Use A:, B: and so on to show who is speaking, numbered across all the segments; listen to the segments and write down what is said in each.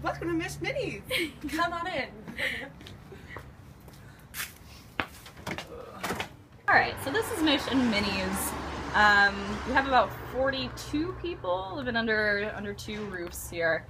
A: Welcome to Mich Minnie. Come on in.
B: Alright, so this is Mich and Minnie's. We have about 42 people living under 2 roofs here.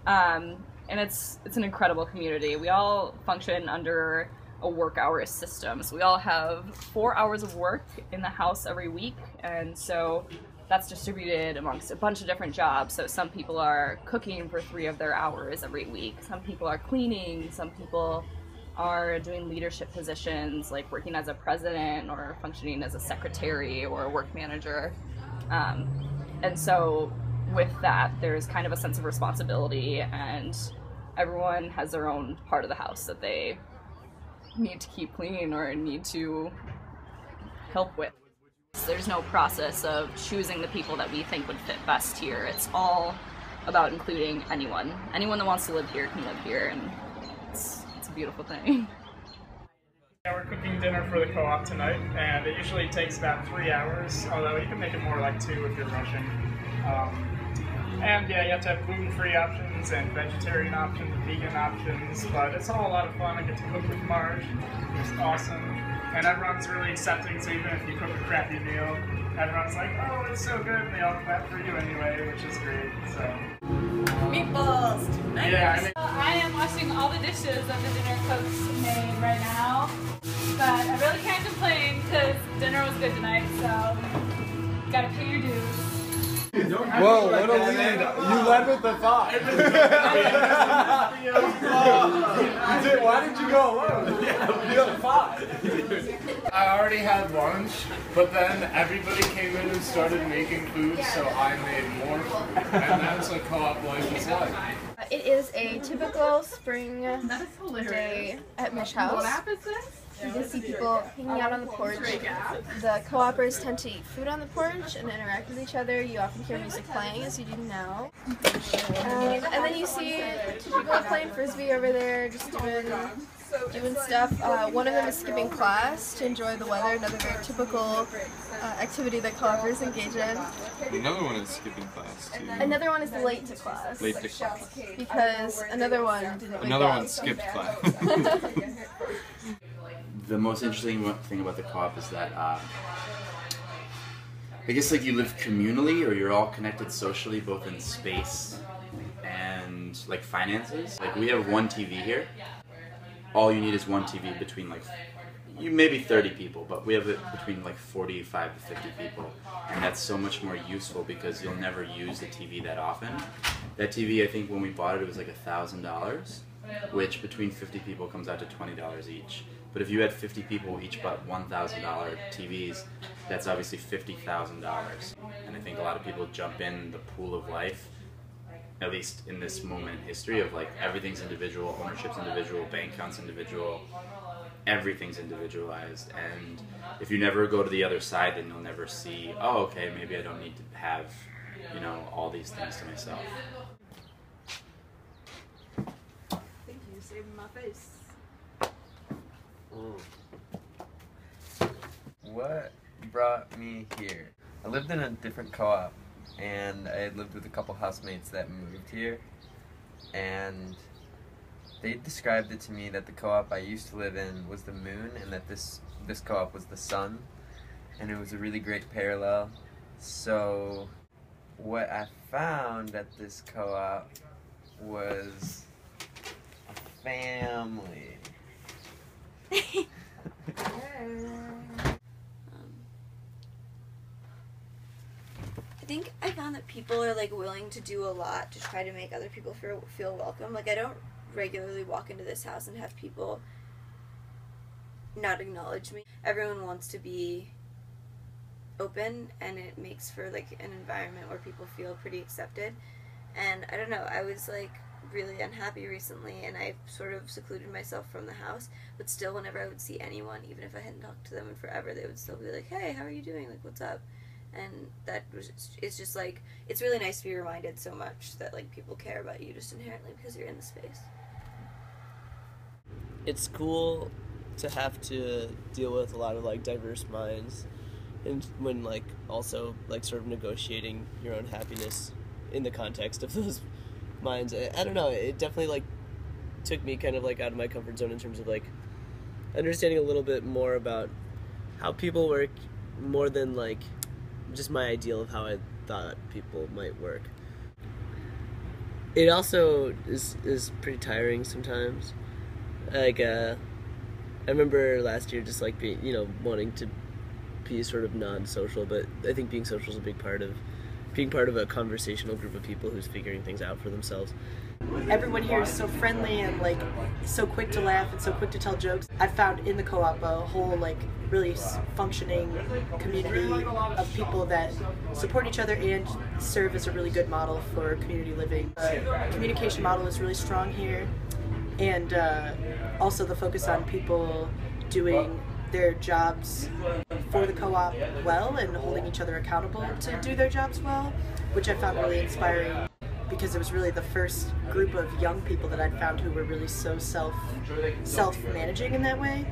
B: And it's an incredible community. We all function under a work hours system. So we all have 4 hours of work in the house every week, and so that's distributed amongst a bunch of different jobs. So some people are cooking for 3 of their hours every week. Some people are cleaning. Some people are doing leadership positions, like working as a president or functioning as a secretary or a work manager. And so with that, there's kind of a sense of responsibility, and everyone has their own part of the house that they need to keep clean or need to help with. There's no process of choosing the people that we think would fit best here. It's all about including anyone. Anyone that wants to live here can live here, and it's a beautiful thing.
C: Yeah, we're cooking dinner for the co-op tonight, and it usually takes about 3 hours, although you can make it more like 2 if you're rushing. And yeah, you have to have gluten-free options and vegetarian options, vegan options, but it's all a lot of fun. I get to cook with Marge, who's awesome, and everyone's really accepting, so even if you cook a crappy meal, everyone's like, oh, it's so good, and they all clap for you anyway, which is great, so.
A: Meatballs tonight.
C: Yeah,
D: I am washing all the dishes that the dinner cooks made right now, but I really can't complain because dinner was good tonight, so gotta pay your dues.
E: Whoa, what a lead! You led with the thought. Why did you go alone? You have 5.
F: I already had lunch, but then everybody came in and started making food, so I made more food. And that's what co-op life is like.
G: It is a typical spring day at Mich House. You can see people hanging out on the porch. The co-opers tend to eat food on the porch and interact with each other. You often hear music playing, as you do now. And then you see two people playing frisbee over there, just doing stuff. One of them is skipping class to enjoy the weather, another very typical activity that co-opers engage in.
E: Another one is skipping class too.
G: Another one is late to class.
E: Late to class.
G: Because another one didn't wake
E: Another
G: up.
E: one skipped class.
H: The most interesting thing about the co-op is that I guess like you live communally, or you're all connected socially, both in space and like finances. Like we have 1 TV here. All you need is 1 TV between like maybe 30 people, but we have it between like 45 to 50 people, and that's so much more useful because you'll never use the TV that often. That TV, I think when we bought it was like $1,000, which between 50 people comes out to $20 each. But if you had 50 people each bought $1,000 TVs, that's obviously $50,000. And I think a lot of people jump in the pool of life, at least in this moment in history, of like everything's individual, ownership's individual, bank account's individual, everything's individualized. And if you never go to the other side, then you'll never see, oh, okay, maybe I don't need to have, you know, all these things to myself.
A: Thank you, saving my face.
I: What brought me here? I lived in a different co-op, and I had lived with a couple housemates that moved here, and they described it to me that the co-op I used to live in was the moon, and that this co-op was the sun, and it was a really great parallel. So what I found at this co-op was a family.
J: I think I found that people are like willing to do a lot to try to make other people feel welcome. Like I don't regularly walk into this house and have people not acknowledge me. Everyone wants to be open, and it makes for like an environment where people feel pretty accepted. And I don't know, I was like really unhappy recently, and I sort of secluded myself from the house, but still whenever I would see anyone, even if I hadn't talked to them in forever, they would still be like, hey, how are you doing, like what's up? And it's just like, it's really nice to be reminded so much that like people care about you just inherently because you're in the space.
K: It's cool to have to deal with a lot of like diverse minds, and when like also like sort of negotiating your own happiness in the context of those minds. I don't know, it definitely like took me kind of like out of my comfort zone in terms of like understanding a little bit more about how people work, more than like just my ideal of how I thought people might work. It also is pretty tiring sometimes. Like I remember last year just like being, wanting to be sort of non-social, but I think being social is a big part of being part of a conversational group of people who's figuring things out for themselves.
A: Everyone here is so friendly and like so quick to laugh and so quick to tell jokes. I found in the co-op a whole like really functioning community of people that support each other and serve as a really good model for community living. The communication model is really strong here, and also the focus on people doing their jobs for the co-op well and holding each other accountable to do their jobs well, which I found really inspiring, because it was really the first group of young people that I'd found who were really so self-managing in that way.